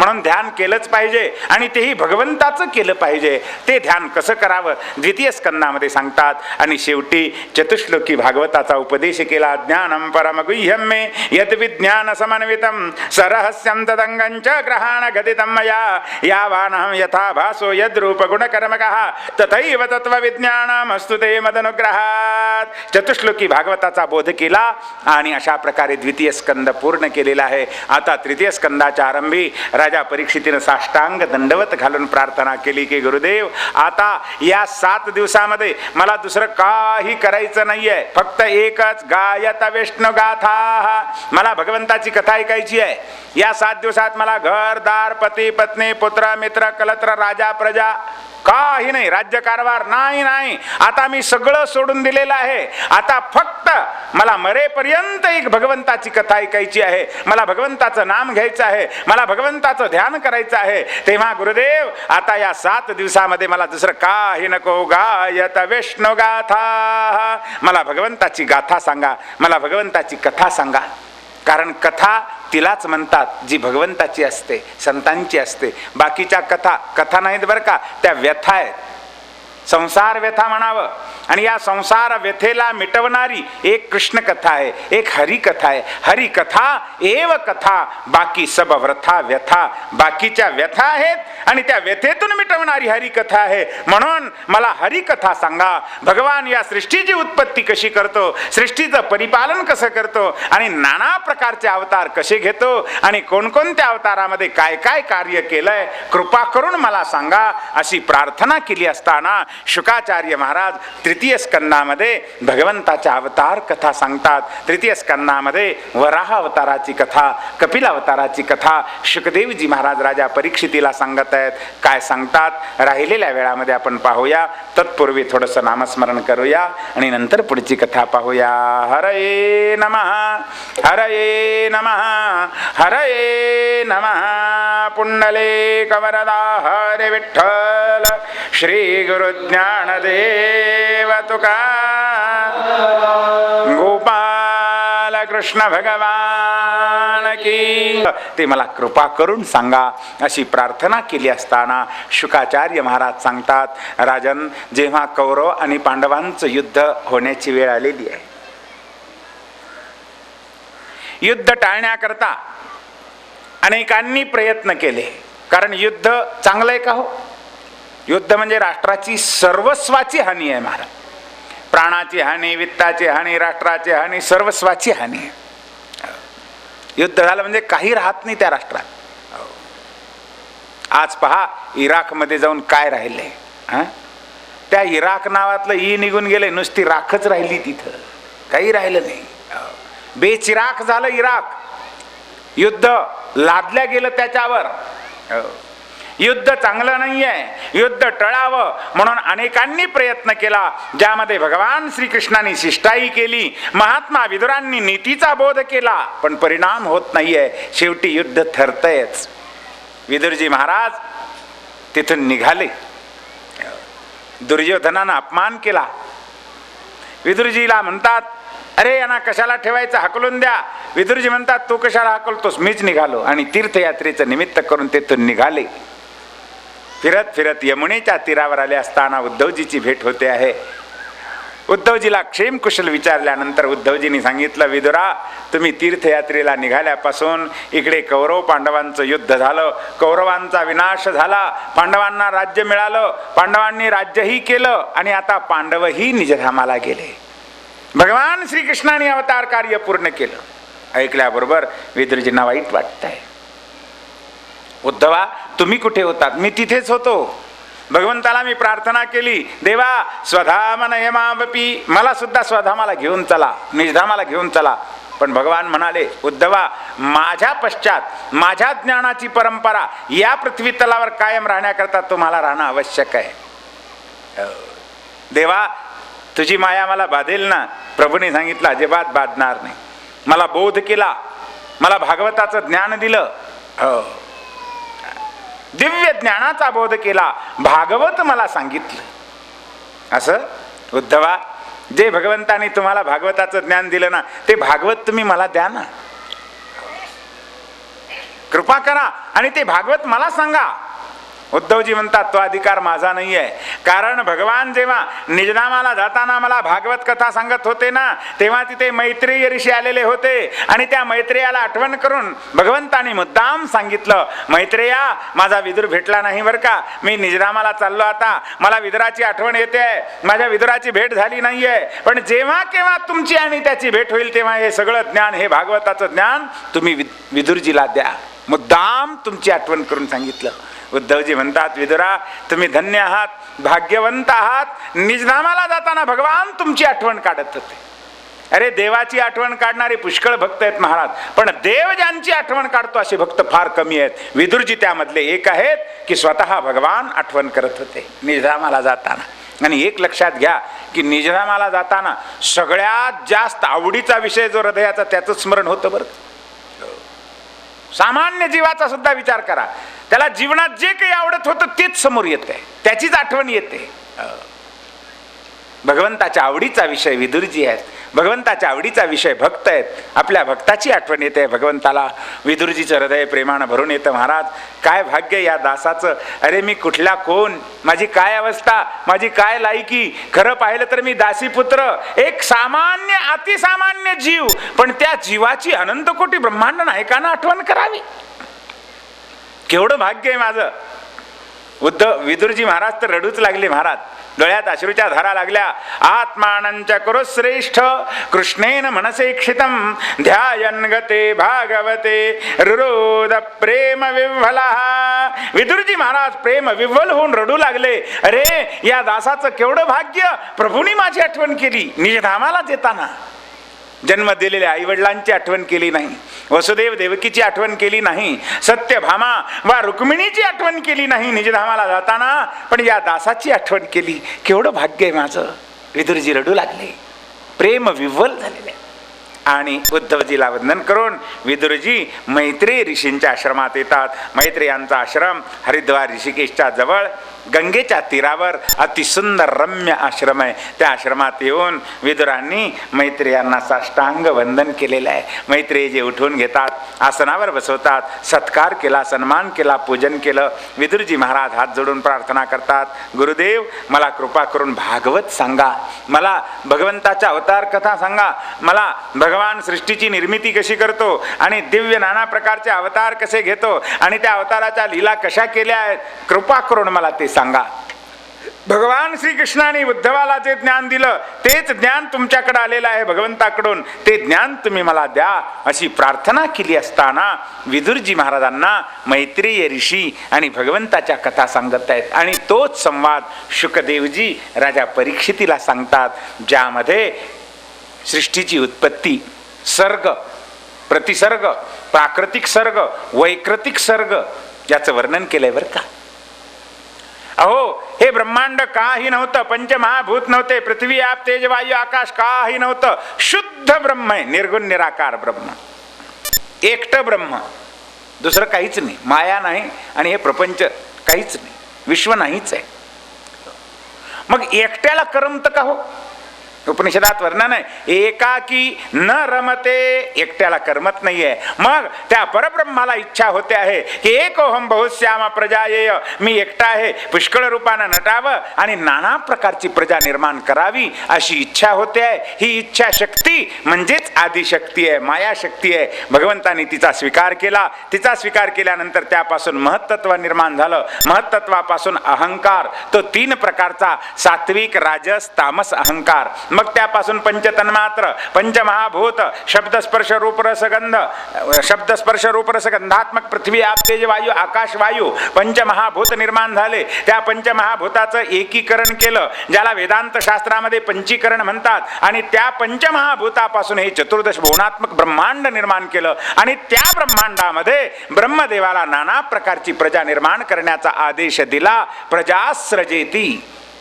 म्हणून ध्यान केलंच पाहिजे आणि तेही भगवंताचं केलं पाहिजे. ते ध्यान कसं करावं द्वितीय स्कंदामध्ये सांगतात. आणि शेवटी चतुश्लोकी भागवताचा उपदेश केला. ज्ञानम परमगुह्यम मे यद विज्ञान समन्वितम सरहस्यं तदंगंच ग्रहाण गदितं मया यावानहं यथा भासो यद्रूप गुणकर्मकः तथैव तत्त्वविज्ञानमस्तु ते मदनुग्रहात्. चतुश्लोकी भागवताचा बोध केला आणि अशा प्रकारे द्वितीय स्कंद पूर्ण केलेला आहे. आता तृतीय स्कंदाच्या आरंभी राजा परीक्षितीनं साष्टांग दंडवत घालून प्रार्थना केली की गुरुदेव आता या 7 दिवसामध्ये मला दुसरं काही करायचं नाहीये, फक्त एकच गायत विष्णु गाथा. मला भगवंताची कथा ऐकायची आहे. या 7 दिवसात मला घरदार पती पत्नी पुत्र मित्र कलत्र राजा प्रजा काही नाही, राज्यकारभार नाही. आता मी सगळं सोडून दिलेलं आहे. आता फक्त मला मरेपर्यंत एक भगवंताची कथा ऐकायची आहे. मला भगवंताचं नाम घ्यायचं आहे. मला भगवंताचं ध्यान करायचं आहे. तेव्हा गुरुदेव आता या 7 दिवसामध्ये मला दुसरं काही नको. गायत विष्णु गाथा. मला भगवंताची गाथा सांगा, मला भगवंताची कथा सांगा. कारण कथा तिलाच म्हणतात जी भगवंताची असते, संतांची असते. बाकीच्या कथा नाहीत बरं का, त्या व्यथा आहेत. संसार व्यथा म्हणावं. आणि या संसार व्यथेला मिटवणारी एक कृष्ण कथा आहे, एक हरी कथा आहे. हरी कथा एव कथा, बाकी सब व्रथा व्यथा. बाकीच्या व्यथा आहेत आणि त्या व्यथेतून मिटवणारी हरी कथा आहे. म्हणून मला हरी कथा सांगा. भगवान या सृष्टीची उत्पत्ती कशी करतो, सृष्टीचं परिपालन कसं करतो आणि नाना प्रकारचे अवतार कसे घेतो आणि कोणकोणत्या अवतारामध्ये काय काय कार्य केलंय, कृपा करून मला सांगा अशी प्रार्थना केली असताना शुकाचार्य महाराज तृतीय स्कंदामध्ये भगवंताच्या अवतार कथा सांगतात. तृतीय स्कंदामध्ये वराह अवताराची कथा, कपिल अवताराची कथा शुकदेवजी महाराज राजा परीक्षितीला सांगत आहेत. काय सांगतात राहिलेल्या वेळामध्ये आपण पाहूया. तत्पूर्वी थोडंसं नामस्मरण करूया आणि नंतर पुढची कथा पाहूया. हरये नमः हरये नमः हरये नमः. पुंडलीक वरदा हरे विठ्ठल. श्री गुरु ज्ञानदेव तुका गोपाल कृष्ण भगवान की. ते मला कृपा करून सांगा अशी प्रार्थना केली असताना शुकाचार्य महाराज सांगतात, राजन जेव्हा कौरव आणि पांडवांचं युद्ध होण्याची वेळ आलेली आहे, युद्ध टाळण्याकरता अनेकांनी प्रयत्न केले. कारण युद्ध चांगलं आहे का हो? युद्ध म्हणजे राष्ट्राची सर्वस्वाची हानी आहे महाराज. प्राणाची हानी, वित्ताची हानी, राष्ट्राची हानी, सर्वस्वाची हानी आहे. युद्ध झालं म्हणजे काही राहत नाही त्या राष्ट्रात. आज पहा इराकमध्ये जाऊन काय राहिले. त्या इराक नावातलं निघून गेले, नुसती राखच राहिली, तिथं काही राहिलं नाही. बेचिराख झालं इराक. युद्ध लादल्या गेलं त्याच्यावर. युद्ध चांगलं नाहीये, युद्ध टळावं म्हणून अनेकांनी प्रयत्न केला, ज्यामध्ये भगवान श्रीकृष्णांनी शिष्टाई केली, महात्मा विदुरांनी नीतीचा बोध केला, पण परिणाम होत नाहीये. शेवटी युद्ध ठरतयच. विदुरजी महाराज तिथून निघाले. दुर्योधनानं अपमान केला. विदुरजीला म्हणतात, अरे यांना कशाला ठेवायचं, हकलून द्या. विदुरजी म्हणतात, तू कशाला हकलतोस, मीच निघालो. आणि तीर्थयात्रेचं निमित्त करून तेथून निघाले. फिरत फिरत यमुनेच्या तीरावर आले असताना उद्धवजीची भेट होते आहे. उद्धवजीला क्षेम कुशल विचारल्यानंतर उद्धवजींनी सांगितलं, विदुरा तुम्ही तीर्थयात्रेला निघाल्यापासून इकडे कौरव पांडवांचं युद्ध झालं, कौरवांचा विनाश झाला, पांडवांना राज्य मिळालं, पांडवांनी राज्यही केलं आणि आता पांडवही निजधामाला गेले. भगवान श्रीकृष्णाने अवतार कार्य पूर्ण केलं. ऐकल्याबरोबर विदुरजींना वाईट वाटतंय. उद्धवा तुम्ही कुठे होतात? मी तिथेच होतो. भगवंताला मी प्रार्थना केली, देवा स्वधाम नयमावपी, मला सुद्धा स्वधामाला घेऊन चला, निजधामाला घेऊन चला. पण भगवान म्हणाले, उद्धवा माझ्या पश्चात माझ्या ज्ञानाची परंपरा या पृथ्वी तलावर कायम राहण्याकरता तुम्हाला राहणं आवश्यक आहे. देवा तुझी माया मला बाधेल ना? प्रभूने सांगितलं, अजिबात बाधणार नाही. मला बोध केला, मला भागवताचं ज्ञान दिलं, दिव्य ज्ञानाचा बोध केला, भागवत मला सांगितलं. असं उद्धवा जे भगवंताने तुम्हाला भागवताचं ज्ञान दिलं ना, ते भागवत तुम्ही मला द्या ना. कृपा करा आणि ते भागवत मला सांगा. उद्धवजी म्हणतात तो अधिकार माझा नाही आहे. कारण भगवान जेव्हा निजनामाला जाताना मला भागवत कथा सांगत होते ना, तेव्हा तिथे मैत्रेय ऋषी आलेले होते आणि त्या मैत्रेयाला आठवण करून भगवंतांनी मुद्दाम सांगितलं, मैत्रेया माझा विदुर भेटला नाही बरं का, मी निजनामाला चाललो आता, मला विदुराची आठवण येते, माझ्या विदुराची भेट झाली नाहीये, पण जेव्हा केव्हा तुमची आणि त्याची भेट होईल तेव्हा हे सगळं ज्ञान, हे भागवताचं ज्ञान तुम्ही विदुरजीला द्या. मुद्दाम तुमची आठवण करून सांगितलं. उद्धवजी म्हणतात, विदुरा तुम्ही धन्य आहात, भाग्यवंत आहात, निजनामाला जाताना भगवान तुमची आठवण काढत होते. अरे देवाची आठवण काढणारे पुष्कळ भक्त आहेत महाराज, पण देव ज्यांची आठवण काढतो असे भक्त फार कमी आहेत. विदुरजी त्यामधले एक आहेत की स्वतः भगवान आठवण करत होते निजनामाला जाताना. आणि एक लक्षात घ्या की निजनामाला जाताना सगळ्यात जास्त आवडीचा विषय जो हृदयाचा त्याचं स्मरण होतं बरं. सामान्य जीवाचा सुद्धा विचार करा, त्याला जीवनात जे काही आवडत होतं तेच समोर येते, त्याचीच आठवण येते. भगवंताच्या आवडीचा विषय विदुरजी आहेत, भगवंताच्या आवडीचा विषय भक्त आहेत, आपल्या भक्ताची आठवण येते भगवंताला. विदुरजीचं हृदय प्रेमानं भरून येतं. महाराज काय भाग्य या दासाचं, अरे मी कुठला कोण, माझी काय अवस्था, माझी काय लायकी, खरं पाहिलं तर मी दासीपुत्र, एक सामान्य अतिसामान्य जीव, पण त्या जीवाची अनंत कोटी ब्रह्मांड नायकांना आठवण करावी, केवढं भाग्य आहे माझं. विदुरजी महाराज तर रडूच लागले महाराज, डोळ्यात अश्रूच्या धारा लागल्या. आत्मानंच कुरु श्रेष्ठ कृष्णेन मनसेक्षितम ध्यायन् गते भागवते रुरोद प्रेम विव्हला. विदुरजी महाराज प्रेम विव्हल होऊन रडू लागले. अरे या दासाचं केवढं भाग्य, प्रभूंनी माझी आठवण केली, निजधामाला येताना. जन्म दिलेल्या आईवडिलांची आठवण केली नाही, वसुदेव देवकीची आठवण केली नाही, सत्यभामा वा रुक्मिणीची आठवण केली नाही निजधामाला जाताना, पण या दासाची आठवण केली, केवढं भाग्य आहे माझं. विदुरजी रडू लागले, प्रेम विव्वल झालेले. आणि उद्धवजीला वंदन करून विदुरजी मैत्रेय ऋषींच्या आश्रमात येतात. मैत्रेयांचा आश्रम हरिद्वार ऋषिकेशच्या जवळ गंगेच्या तीरावर अतिसुंदर रम्य आश्रम आहे. त्या आश्रमात येऊन विदुरांनी मैत्रेयांना साष्टांग वंदन केलेलं आहे. मैत्रेयजी उठवून घेतात, आसनावर बसवतात, सत्कार केला, सन्मान केला, पूजन केलं. विदुरजी महाराज हात जोडून प्रार्थना करतात, गुरुदेव मला कृपा करून भागवत सांगा, मला भगवंताच्या अवतार कथा सांगा, मला भगवान सृष्टीची निर्मिती कशी करतो आणि दिव्य नाना प्रकारचे अवतार कसे घेतो आणि त्या अवताराच्या लीला कशा केल्या आहेत, कृपा करून मला ते सांगा. भगवान श्रीकृष्णाने उद्धवाला जे ज्ञान दिलं तेच ज्ञान तुमच्याकडे आलेलं आहे भगवंताकडून, ते ज्ञान तुम्ही मला द्या अशी प्रार्थना केली असताना विदुरजी महाराजांना मैत्रेय ऋषी आणि भगवंताच्या कथा सांगत आहेत. आणि तोच संवाद शुकदेवजी राजा परीक्षितीला सांगतात, ज्यामध्ये सृष्टीची उत्पत्ती, सर्ग, प्रतिसर्ग, प्राकृतिक सर्ग, वैकृतिक सर्ग याचं वर्णन केलंय बरं का. अहो हे ब्रह्मांड काही नव्हतं, पंचमहाभूत नव्हते, पृथ्वी आप तेज वायू आकाश काही नव्हतं, शुद्ध ब्रह्म आहे, निर्गुण निराकार ब्रह्म, एकटं ब्रह्म, दुसरं काहीच नाही, माया नाही आणि हे प्रपंच काहीच नाही, विश्व नाहीच आहे. मग एकट्याला करमत का हो? उपनिषदात वर्णन आहे, एकाकी न रमते, एकट्याला करमत नाहीये. मग त्या परब्रह्माला इच्छा होते आहे की एकोहम बहुश्याम प्रजायेय, मी एकटा आहे, पुष्कळ रूपानं नटावं आणि नाना प्रकारची प्रजा निर्माण करावी अशी इच्छा होते आहे. ही इच्छा शक्ती म्हणजेच आदिशक्ती आहे, मायाशक्ती आहे. भगवंतानी तिचा स्वीकार केला, तिचा स्वीकार केल्यानंतर त्यापासून महत्त्व निर्माण झालं. महत्त्वापासून अहंकार, तो 3 प्रकारचा सात्विक, राजस, तामस अहंकार. मग त्यापासून पंचतन्मात्र, पंचमहाभूत, शब्दस्पर्श रूप रसगंध, शब्दस्पर्श रूप रसगंधात्मक पृथ्वी आप तेज वायू आकाश वायू पंचमहाभूत निर्माण झाले. त्या पंचमहाभूताचं एकीकरण केलं, ज्याला वेदांत शास्त्रामध्ये पंचीकरण म्हणतात. आणि त्या पंचमहाभूतापासून हे चतुर्दश भुवनात्मक ब्रह्मांड निर्माण केलं. आणि त्या ब्रह्मांडामध्ये ब्रह्मदेवाला नाना प्रकारची प्रजा निर्माण करण्याचा आदेश दिला. प्रजास्रजेती,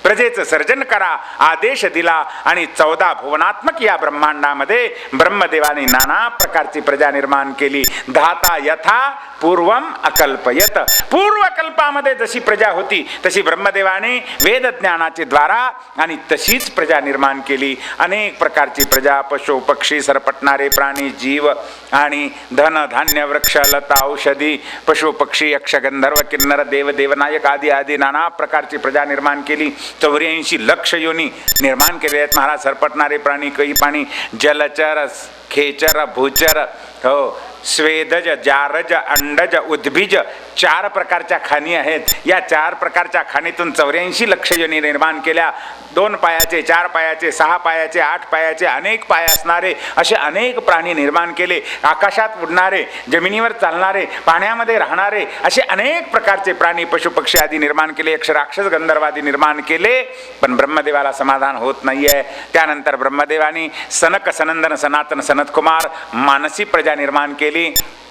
प्रजेचं सर्जन करा आदेश दिला. आणि 14 भुवनात्मक या ब्रह्मांडामध्ये ब्रह्मदेवाने नाना प्रकारची प्रजा निर्माण केली. धाता यथा पूर्वम अकल्पयत. पूर्वकल्पामध्ये जशी प्रजा होती तशी ब्रह्मदेवाने वेद ज्ञानाचे द्वारा आणि तशीच प्रजा निर्माण केली. अनेक प्रकारची प्रजा, पशु पक्षी, सरपटणारे प्राणी, जीव आणि धन धान्य, वृक्ष, लता, औषधी, पशु पक्षी, यक्ष, गंधर्व, किन्नर, देव, देवनायक आदी आदी नाना प्रकारची प्रजा निर्माण केली. 84 लक्ष योनी निर्माण केले आहेत महाराज. सरपटणारे प्राणी, कई पाणी, जलचर, खेचर, भूचर, हो, स्वेदज, जारज, अंडज, उद्भिज, 4 प्रकारच्या खाणी आहेत. या 4 प्रकारच्या खाणीतून 84 लक्ष योनी निर्माण केल्या. 2 पायाचे, 4 पायाचे, 6 पायाचे, 8 पायाचे, अनेक पाय असणारे असे अनेक प्राणी निर्माण केले. आकाशात उडणारे, जमिनीवर चालणारे, पाण्यामध्ये राहणारे असे अनेक प्रकारचे प्राणी, पशुपक्षी आदी निर्माण केले. यक्ष, राक्षस, गंधर्वादी निर्माण केले. पण ब्रह्मदेवाला समाधान होत नाहीये. त्यानंतर ब्रह्मदेवानी सनक, सनंदन, सनातन, सनतकुमार मानसी प्रजा निर्माण केली.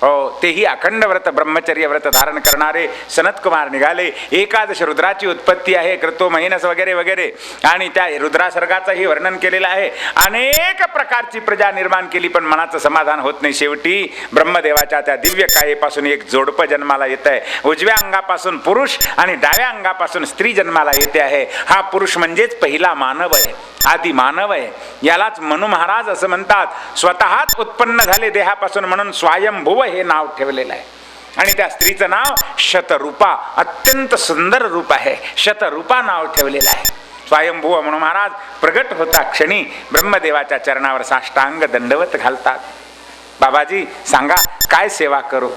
हो, तेही अखंड व्रत, ब्रह्मचर्य व्रत धारण करणारे सनतकुमार निघाले. 11 रुद्राची उत्पत्ती आहे, क्रतो, महिनस वगैरे वगैरे, आणि त्या रुद्रासर्गाचंही वर्णन केलेलं आहे. अनेक प्रकारची प्रजा निर्माण केली, पण मनाचं समाधान होत नाही. शेवटी ब्रह्मदेवाच्या त्या दिव्य कायेपासून एक जोडपं जन्माला येत आहे. उजव्या अंगापासून पुरुष आणि डाव्या अंगापासून स्त्री जन्माला येते आहे. हा पुरुष म्हणजेच पहिला मानव आहे, आदी मानव आहे. यालाच मनु महाराज असं म्हणतात. स्वतःच उत्पन्न झाले देहापासून म्हणून स्वयंभुव हे नाव ठेवलेलं आहे. आणि त्या स्त्रीचं नाव शतरूपा, अत्यंत सुंदर रूप आहे, शतरूपा नाव ठेवलेलं आहे. स्वयंभुव म्हणून महाराज प्रगट होता क्षणी ब्रह्मदेवाच्या चरणावर साष्टांग दंडवत घालतात. बाबाजी सांगा काय सेवा करू?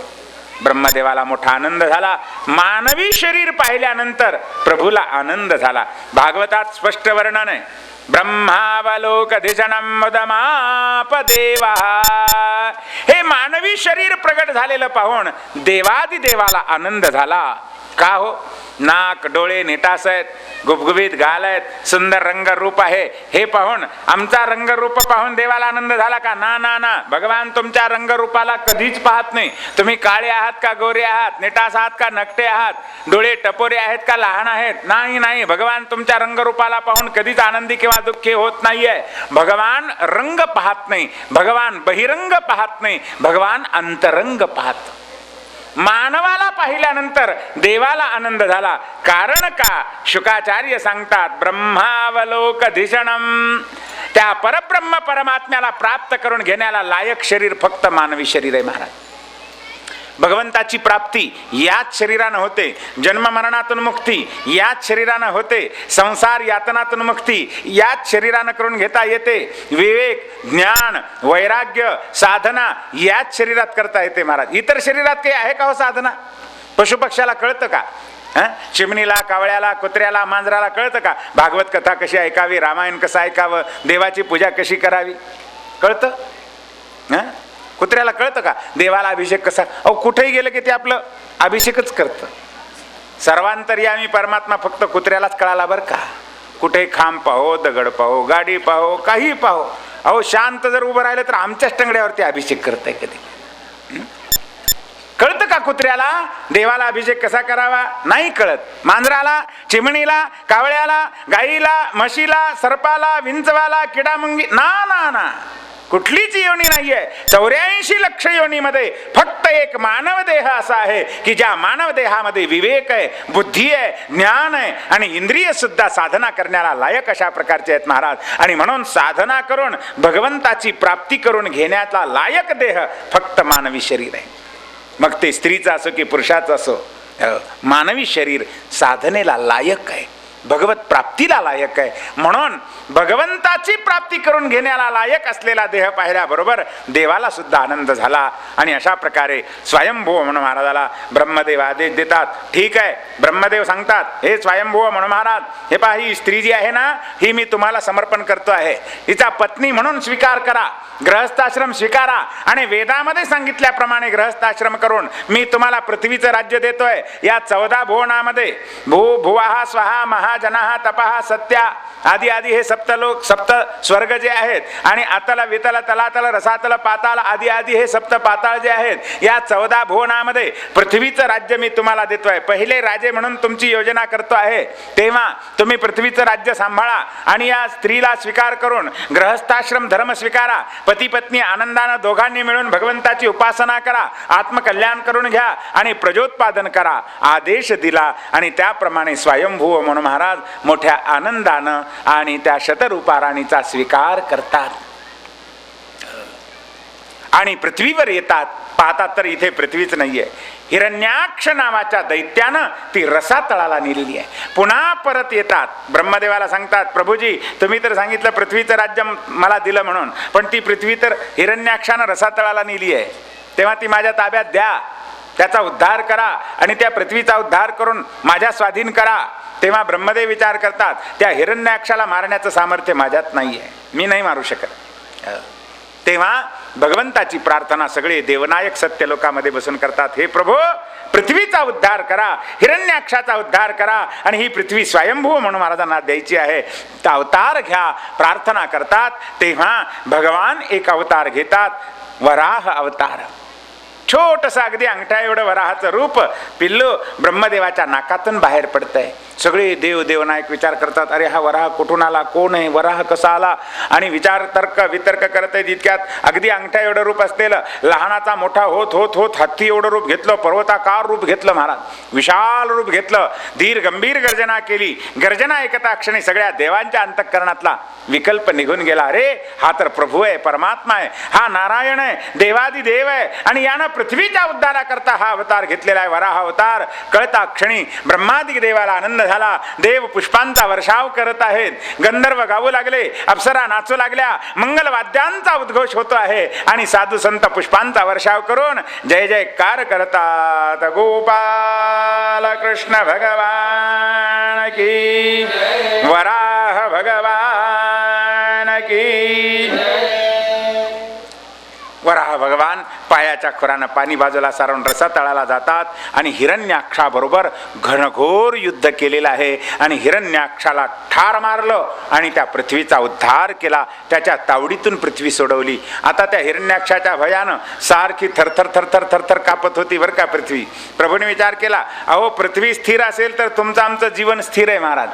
ब्रह्मदेवाला मोठा आनंद झाला. मानवी शरीर पाहिल्यानंतर प्रभूला आनंद झाला. भागवतात स्पष्ट वर्णन आहे. ब्रह्मावलोकधिषणं मुदमापदेवा. हे मानवी शरीर प्रगट झालेलं पाहून देवादिदेवाला आनंद झाला. का हो? नाक, डोळे निटास आहेत, गुबगुबीत गाल आहेत, सुंदर रंगरूप आहे, हे पाहून आमचा रंगरूप पाहून देवाला आनंद झाला का? ना ना ना, भगवान तुमच्या रंगरूपाला कधीच पाहत नाही. तुम्ही काळे आहात का गोरे आहात, निटास आहात का नकटे आहात, डोळे टपोरे आहेत का लहान आहेत, नाही नाही, भगवान तुमच्या रंगरूपाला पाहून कधीच आनंदी किंवा दुःखी होत नाहीये. भगवान रंग पाहत नाही, भगवान बहिरंग पाहत नाही, भगवान अंतरंग पाहत. मानवाला पाहिल्यानंतर देवाला आनंद झाला. कारण का? शुकाचार्य सांगतात ब्रह्मावलोकधिषणम. त्या परब्रह्म परमात्म्याला प्राप्त करून घेण्याला लायक शरीर फक्त मानवी शरीर आहे महाराज. भगवंताची प्राप्ती याच शरीरानं होते. जन्म मरणातून मुक्ती याच शरीरानं होते. संसार यातनातून मुक्ती याच शरीरानं करून घेता येते. विवेक, ज्ञान, वैराग्य, साधना याच शरीरात करता येते महाराज. इतर शरीरात काही आहे का हो साधना? पशुपक्षाला कळतं का? चिमणीला, कावळ्याला, कुत्र्याला, मांजराला कळतं का भागवत कथा कशी ऐकावी, रामायण कसं ऐकावं, देवाची पूजा कशी करावी? कळतं? कुत्र्याला कळतं का देवाला अभिषेक कसा? अहो कुठेही गेलं की ते आपलं अभिषेकच करतं. सर्वांतर्यामी परमात्मा फक्त कुत्र्यालाच कळाला बरं का. कुठे खांब पाहो, दगड पाहो, गाडी पाहो, काही पाहो, अहो शांत जर उभं राहिलं तर आमच्याच टंगड्यावरती अभिषेक करताय. कधी कळतं का कुत्र्याला देवाला अभिषेक कसा करावा? नाही कळत. मांजराला, चिमणीला, कावळ्याला, गाईला, म्हशीला, सर्पाला, विंचवाला, किडामुंगी, ना ना ना, कुठलीच योनी नाहीये. 84 लक्ष योनीमध्ये फक्त एक मानव देह असा आहे की ज्या मानव देहामध्ये विवेक आहे, बुद्धी आहे, ज्ञान आहे आणि इंद्रिय सुद्धा साधना करण्याला लायक अशा प्रकारचे आहेत महाराज. आणि म्हणून साधना करून भगवंताची प्राप्ती करून घेण्याचा लायक देह फक्त मानवी शरीर आहे. मग ते स्त्रीचं असो की पुरुषाचं असो, मानवी शरीर साधनेला लायक आहे, भगवत प्राप्तीला लायक आहे. म्हणून भगवंताची प्राप्ती करून घेण्याला लायक असलेला देह पाहिल्याबरोबर देवाला सुद्धा आनंद झाला. आणि अशा प्रकारे स्वयंभुव म्हणून महाराजाला ब्रह्मदेव आदेश देतात. ठीक आहे, ब्रह्मदेव सांगतात हे स्वयंभुव म्हणून महाराज, हे पहा ही स्त्री जी आहे ना, ही मी तुम्हाला समर्पण करतो आहे, हिचा पत्नी म्हणून स्वीकार करा, गृहस्थाश्रम स्वीकारा आणि वेदामध्ये सांगितल्याप्रमाणे गृहस्थाश्रम करून मी तुम्हाला पृथ्वीचं राज्य देतोय. या 14 भुवनामध्ये भू, भुवः, स्वहा, महाजनः, तपः, सत्या आधी आधी हे सप्तलोक सप्त स्वर्ग जे आहेत, आणि अतल वितल तलातल रसातल पाताल आधी आधी हे सप्त पाताळ जे आहेत, या 14 भुवनामध्ये पृथ्वीचं राज्य मी तुम्हाला देतोय. पहिले राजे म्हणून तुमची योजना करतो आहे, तेव्हा तुम्ही पृथ्वीचं राज्य सांभाळा आणि या स्त्रीला स्वीकार करून गृहस्थाश्रम धर्म स्वीकारा. पती पत्नी आनंदानं दोघांनी मिळून भगवंताची उपासना करा, आत्मकल्याण करून घ्या आणि प्रजोत्पादन करा आदेश दिला. आणि त्याप्रमाणे स्वयंभू म्हणून महाराज मोठ्या आनंदानं आणि त्या शतरूपा राणीचा स्वीकार करतात आणि पृथ्वीवर येतात. पाहतात तर इथे पृथ्वीच नाहीये. हिरण्याक्ष नावाच्या दैत्यानं ती रसातळाला नेलेली आहे. पुन्हा परत येतात, ब्रह्मदेवाला सांगतात, प्रभूजी तुम्ही तर सांगितलं पृथ्वीचं राज्य मला दिलं म्हणून, पण ती पृथ्वी तर हिरण्याक्षानं रसातळाला नेली आहे, तेव्हा ती माझ्या ताब्यात द्या, त्याचा उद्धार करा आणि त्या पृथ्वीचा उद्धार करून माझ्या स्वाधीन करा. तेव्हा ब्रह्मदेव विचार करतात, त्या हिरण्याक्षाला मारण्याचं सामर्थ्य माझ्यात नाही आहे, मी नाही मारू शकत. तेव्हा भगवंताची प्रार्थना सगळे देवनायक सत्यलोकामध्ये बसून करतात, हे प्रभू पृथ्वीचा उद्धार करा, हिरण्याक्षाचा उद्धार करा आणि ही पृथ्वी स्वयंभू म्हणून महाराजांना द्यायची आहे, तर अवतार घ्या. प्रार्थना करतात तेव्हा भगवान एक अवतार घेतात, वराह अवतार. छोटस अगदी अंगठा एवढं वराहाचं रूप पिल्लू ब्रह्मदेवाच्या नाकातून बाहेर पडतंय. सगळे देव देवनायक विचार करतात, अरे हा वराह कुठून आला, कोण आहे, वराह कसा आला, आणि विचार तर्क वितर्क करत आहेत. इतक्यात अगदी अंगठा एवढं रूप असलेलं लहानाचा मोठा होत होत होत हत्ती एवढं रूप घेतलं, पर्वताकार रूप घेतलं महाराज, विशाल रूप घेतलं, धीर गंभीर गर्जना केली. गर्जना ऐकता क्षणी सगळ्या देवांच्या अंतःकरणातला विकल्प निघून गेला, अरे हा तर प्रभू आहे, परमात्मा आहे, हा नारायण आहे, देवादी देव आहे आणि यानं पृथ्वीच्या उद्धाराकरता हा अवतार घेतलेला आहे, वराह अवतार. कळता क्षणी ब्रह्मादिक देवाला आनंद झाला. देव पुष्पांचा वर्षाव करत आहेत, गंधर्व गाऊ लागले, अप्सरा नाचू लागल्या, मंगल वाद्यांचा उद्घोष होतो आहे आणि साधू संत पुष्पांचा वर्षाव करून जय जयकार करतात. गोपाल कृष्ण भगवान की, वराह भगवान की. वराह भगवान पायाच्या खुरानं पाणी बाजूला सारून रसातळाला जातात आणि हिरण्याक्षाबरोबर घनघोर युद्ध केलेलं आहे आणि हिरण्याक्षाला ठार मारलं आणि त्या पृथ्वीचा उद्धार केला, त्याच्या तावडीतून पृथ्वी सोडवली. आता त्या हिरण्याक्षाच्या भयानं सारखी थरथर थरथर थरथर कापत होती बरं का पृथ्वी. प्रभूने विचार केला, अहो पृथ्वी स्थिर असेल तर तुमचं आमचं जीवन स्थिर आहे महाराज.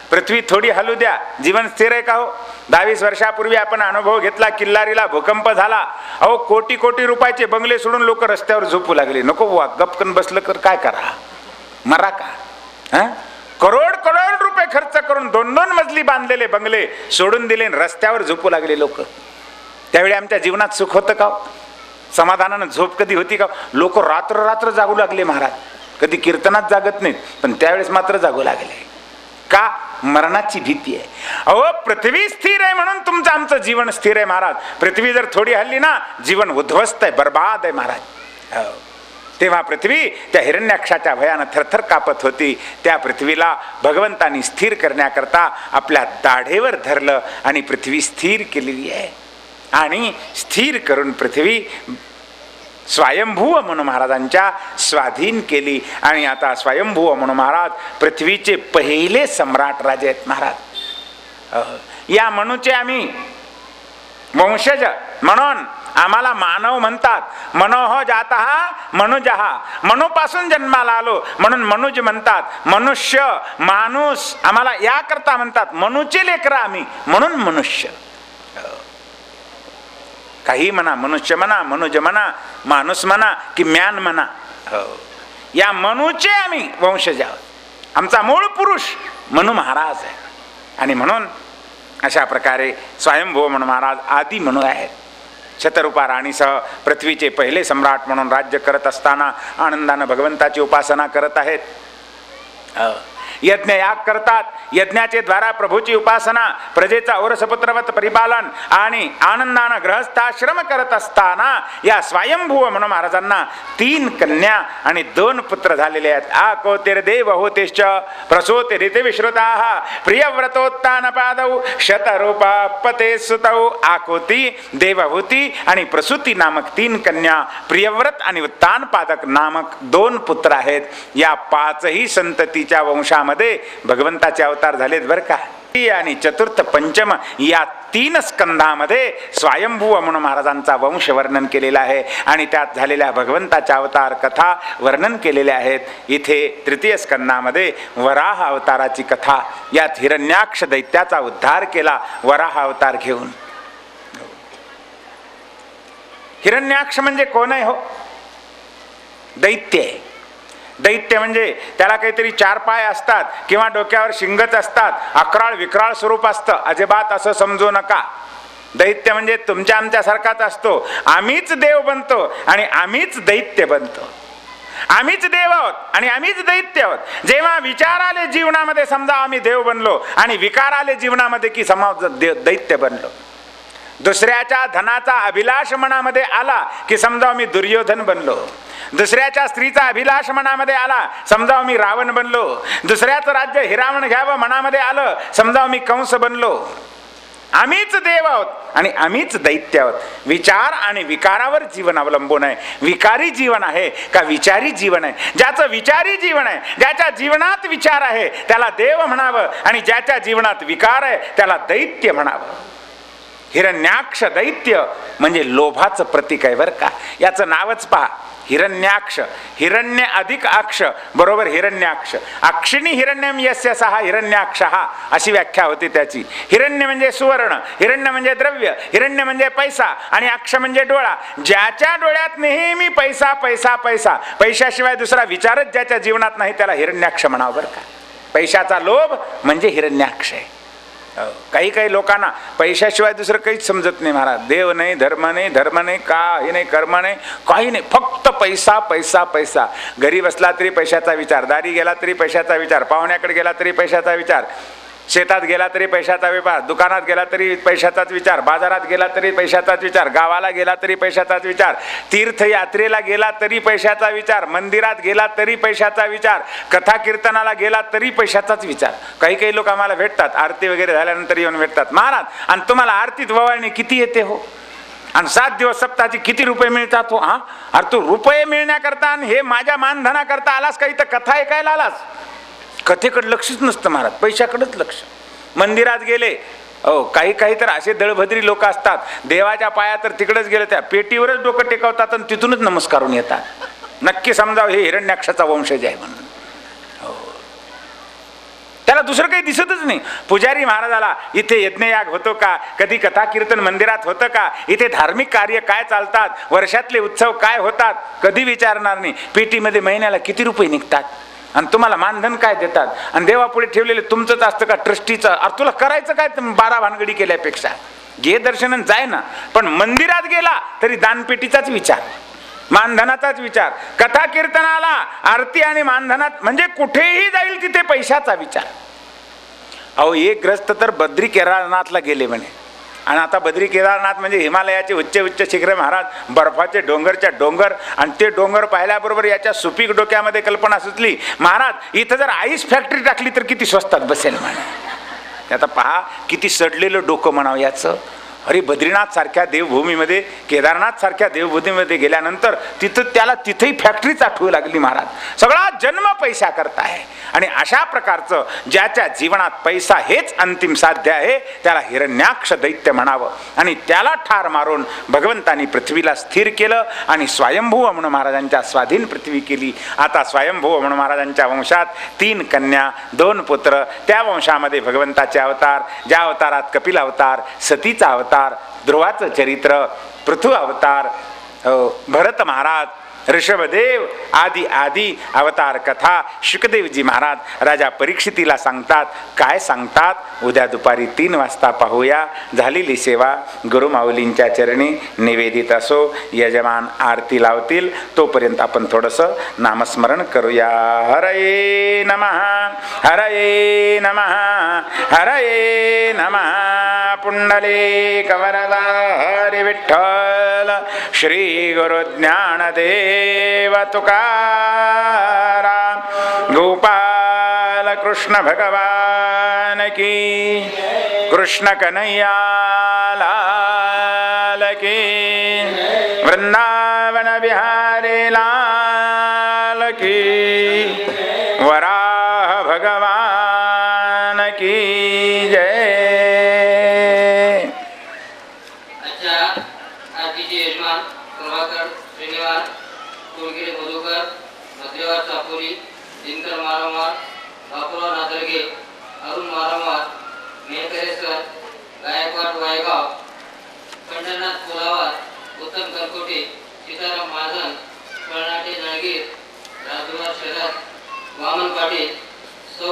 पृथ्वी थोडी हलू द्या, जीवन स्थिर आहे का हो? 22 वर्षापूर्वी आपण अनुभव घेतला, किल्लारीला भूकंप झाला. अहो कोटी कोटी रुपयाचे बंगले सोडून लोक रस्त्यावर झोपू लागले. नको बुवा, गपकन बसलं कर काय करा, मरा का? करोड करोड रुपये खर्च करून 2-2 मजली बांधलेले बंगले सोडून दिले, रस्त्यावर झोपू लागले लोक. त्यावेळी आमच्या जीवनात सुख होतं का? समाधानानं झोप कधी होती का? लोक रात्र रात्र जागू लागले महाराज. कधी कीर्तनात जागत नाहीत, पण त्यावेळेस मात्र जागू लागले. का? मरणाची भीती आहे. अहो पृथ्वी स्थिर आहे म्हणून तुमचं आमचं जीवन स्थिर आहे महाराज. पृथ्वी जर थोडी हल्ली ना, जीवन उद्ध्वस्त आहे, बर्बाद आहे महाराज. तेव्हा पृथ्वी त्या हिरण्याक्षाच्या भयानं थरथर कापत होती. त्या पृथ्वीला भगवंतांनी स्थिर करण्याकरता आपल्या दाढेवर धरलं आणि पृथ्वी स्थिर केलेली आहे. आणि स्थिर करून पृथ्वी स्वयंभू म्हणून महाराजांच्या स्वाधीन केली. आणि आता स्वयंभू म्हणून महाराज पृथ्वीचे पहिले सम्राट राजे आहेत महाराज. या मनूचे आम्ही वंशज म्हणून आम्हाला मानव म्हणतात. मनोह जातः मनुजः, मनूपासून जन्माला आलो म्हणून मनुज म्हणतात. मनुष्य माणूस आम्हाला याकरता म्हणतात, मनूचे लेकरं आम्ही म्हणून मनुष्य. काही म्हणा, मनुष्य म्हणा, मनुज म्हणा, माणूस म्हणा की म्यान म्हणा, या मनूचे आम्ही वंशज आहोत. आमचा मूळ पुरुष मनू महाराज आहे. आणि म्हणून अशा प्रकारे स्वयंभू म्हणून महाराज आदी मनू आहेत. शतरूपा राणीसह पृथ्वीचे पहिले सम्राट म्हणून राज्य करत असताना आनंदानं भगवंताची उपासना करत आहेत. यज्ञ याग करतात. यज्ञाचे द्वारा प्रभूची उपासना, प्रजेचा औरसपुत्रवत परिपालन आणि आनंदानं गृहस्थाश्रम करत असताना या स्वयंभू म्हणून महाराजांना 3 कन्या आणि 2 पुत्र झालेले आहेत. आकोतिर्देव होतेश्च प्रसूतिरिति विश्रुताः प्रियव्रतोत्तानपादौ शतरूपापते सुतौ. आकोती, देवहूती आणि प्रसूती नामक 3 कन्या, प्रियव्रत आणि उत्तानपादक नामक 2 पुत्र आहेत. या 5ही संततीच्या वंशामध्ये भगवंताचे अवतार झालेत बरं का. आणि चतुर्थ पंचम या 3 स्कंधामध्ये स्वयंभू म्हणून महाराजांचा वंश वर्णन केलेला आहे आणि त्यात झालेल्या भगवंताच्या अवतार कथा वर्णन केलेल्या आहेत. इथे तृतीय स्कंधामध्ये वराह अवताराची कथा, यात हिरण्याक्ष दैत्याचा उद्धार केला वराह अवतार घेऊन. हिरण्याक्ष म्हणजे कोण आहे हो? दैत्य आहे. दैत्य म्हणजे त्याला काहीतरी 4 पाय असतात किंवा डोक्यावर शिंगच असतात, अकराळ विक्राळ स्वरूप असतं, अजिबात असं समजू नका. दैत्य म्हणजे तुमच्या आमच्यासारखाच असतो. आम्हीच देव बनतो आणि आम्हीच दैत्य बनतो. आम्हीच देव आहोत आणि आम्हीच दैत्य आहोत. जेव्हा विचार आले जीवनामध्ये समजा आम्ही देव बनलो आणि विकार आले जीवनामध्ये की समजा दैत्य बनलो. दुसऱ्याच्या धनाचा अभिलाष मनामध्ये आला की समजा मी दुर्योधन बनलो. दुसऱ्याच्या स्त्रीचा अभिलाष मनामध्ये आला समजा मी रावण बनलो. दुसऱ्याचं राज्य हिरावण घ्यावं मनामध्ये आलं समजा मी कंस बनलो. आम्हीच देव आहोत आणि आम्हीच दैत्य आहोत. विचार आणि विकारावर जीवन अवलंबून आहे. विकारी जीवन आहे का विचारी जीवन आहे? ज्याचं विचारी जीवन आहे, ज्याच्या जीवनात विचार आहे त्याला देव म्हणावं आणि ज्याच्या जीवनात विकार आहे त्याला दैत्य म्हणावं. हिरण्याक्ष दैत्य म्हणजे लोभाचं प्रतीक आहे बरं का. याचं नावच पहा, हिरण्याक्ष. हिरण्य अधिक अक्ष बरोबर हिरण्याक्ष. अक्षिणी हिरण्यम यस्य सहा हिरण्याक्षः अशी व्याख्या होती त्याची. हिरण्य म्हणजे सुवर्ण, हिरण्य म्हणजे द्रव्य, हिरण्य म्हणजे पैसा आणि अक्ष म्हणजे डोळा. ज्याच्या डोळ्यात नेहमी पैसा पैसा पैसा, पैशाशिवाय दुसरा विचारच ज्याच्या जीवनात नाही त्याला हिरण्याक्ष म्हणावं बरं का. पैशाचा लोभ म्हणजे हिरण्याक्ष आहे. काही काही लोकांना पैशाशिवाय दुसरं काहीच समजत नाही महाराज. देव नाही, धर्म नाही, धर्म नाही, काही नाही, कर्म नाही, काही नाही, फक्त पैसा पैसा पैसा. घरी बसला तरी पैशाचा विचार, दारी गेला तरी पैशाचा विचार, पाहुण्याकडे गेला तरी पैशाचा विचार, शेतात गेला तरी पैशाचा व्यापार, दुकानात गेला तरी पैशाचाच विचार, बाजारात गेला तरी पैशाचाच विचार, गावाला गेला तरी पैशाचाच विचार, तीर्थयात्रेला गेला तरी पैशाचा विचार, मंदिरात गेला तरी पैशाचा विचार, कथा कीर्तनाला गेला तरी पैशाचाच विचार. काही काही लोक आम्हाला भेटतात, आरती वगैरे झाल्यानंतर येऊन भेटतात, महाराज आणि तुम्हाला आरतीत ववाळणी किती येते हो, आणि 7 दिवस सप्ताहाचे किती रुपये मिळतात हो? हा अरे तू रुपये मिळण्याकरता आणि हे माझ्या मानधनाकरता आलास का? इथं कथा ऐकायला आलास? कथेकडे लक्षच नसतं महाराज, पैशाकडेच लक्ष. मंदिरात गेले, काही काही तर असे दळभद्री लोक असतात, देवाच्या पाया तर तिकडेच गेले त्या पेटीवरच डोकं टेकवतात आणि तिथूनच नमस्कारून येतात. नक्की समजावं हे हिरण्याक्षाचा वंशज आहे म्हणून. त्याला दुसरं काही दिसतच नाही. पुजारी महाराजाला इथे यज्ञयाग होतो का, कधी कथा कीर्तन मंदिरात होतं का, इथे धार्मिक कार्य काय चालतात, वर्षातले उत्सव काय होतात, कधी विचारणार नाही. पेटीमध्ये महिन्याला किती रुपये निघतात आणि तुम्हाला मानधन काय देतात आणि देवापुढे ठेवलेले तुमचंच असतं का ट्रस्टीचं? अरे तुला करायचं काय 12 भानगडी केल्यापेक्षा? घे दर्शन जाय ना. पण मंदिरात गेला तरी दानपेटीचाच विचार, मानधनाचाच विचार. कथा कीर्तनाला आरती आणि मानधनात म्हणजे कुठेही जाईल तिथे पैशाचा विचार. अहो एक ग्रस्त तर बद्री केदारनाथला गेले म्हणे, आणि आता बद्री केदारनाथ म्हणजे हिमालयाचे उच्च उच्च शिखरे महाराज, बर्फाचे डोंगरच्या डोंगर, आणि ते डोंगर पाहिल्याबरोबर याच्या सुपीक डोक्यामध्ये कल्पना सुचली, महाराज इथं जर आईस फॅक्टरी टाकली तर किती स्वस्तात बसेल म्हणे. आता पहा किती सडलेलं डोकं म्हणावं याचं. अरे बद्रीनाथ सारख्या देवभूमीमध्ये, केदारनाथ सारख्या देवभूमीमध्ये गेल्यानंतर त्याला तिथेही फॅक्टरीच आठवू लागली महाराज. सगळा जन्म पैसा करता आहे. आणि अशा प्रकारचं ज्याच्या जीवनात पैसा हेच अंतिम साध्य आहे त्याला हिरण्याक्ष दैत्य म्हणावं. आणि त्याला ठार मारून भगवंतांनी पृथ्वीला स्थिर केलं आणि स्वयंभू म्हणून महाराजांच्या स्वाधीन पृथ्वी केली. आता स्वयंभू म्हणून महाराजांच्या वंशात 3 कन्या 2 पुत्र, त्या वंशामध्ये भगवंताचे अवतार, ज्या अवतारात कपिल अवतार, सतीचा अवतार, ध्रुवाचं चरित्र, पृथु अवतार, भरत महाराज, ऋषभदेव आदी आदी अवतार कथा शुकदेवजी महाराज राजा परीक्षितीला सांगतात. काय सांगतात उद्या दुपारी 3 वाजता पाहूया. झालेली सेवा गुरुमाऊलींच्या चरणी निवेदित असो. यजमान आरती लावतील तोपर्यंत आपण थोडंसं नामस्मरण करूया. हरये नमः, हरये नमः, हरये नमः. पुंडलिक वरदा हरी विठ्ठल, श्री गुरु ज्ञानदेव तुकाराम, गोपाल कृष्ण भगवान की, कृष्ण कन्हैया लाल की, वृंदावन बिहारी लाल की, वराह भगवान की जय. कोली, दिनकर मारामार, बापूराव नादरगे, अरुण मारामार, मेहकरेसर, गायकवाड वायगाव, पंढरनाथ कोलावार, उत्तम करकोटे, सीताराम महाजन, कर्नाटे नागीर, राजकुमार शरद, वामन पाटील, सौ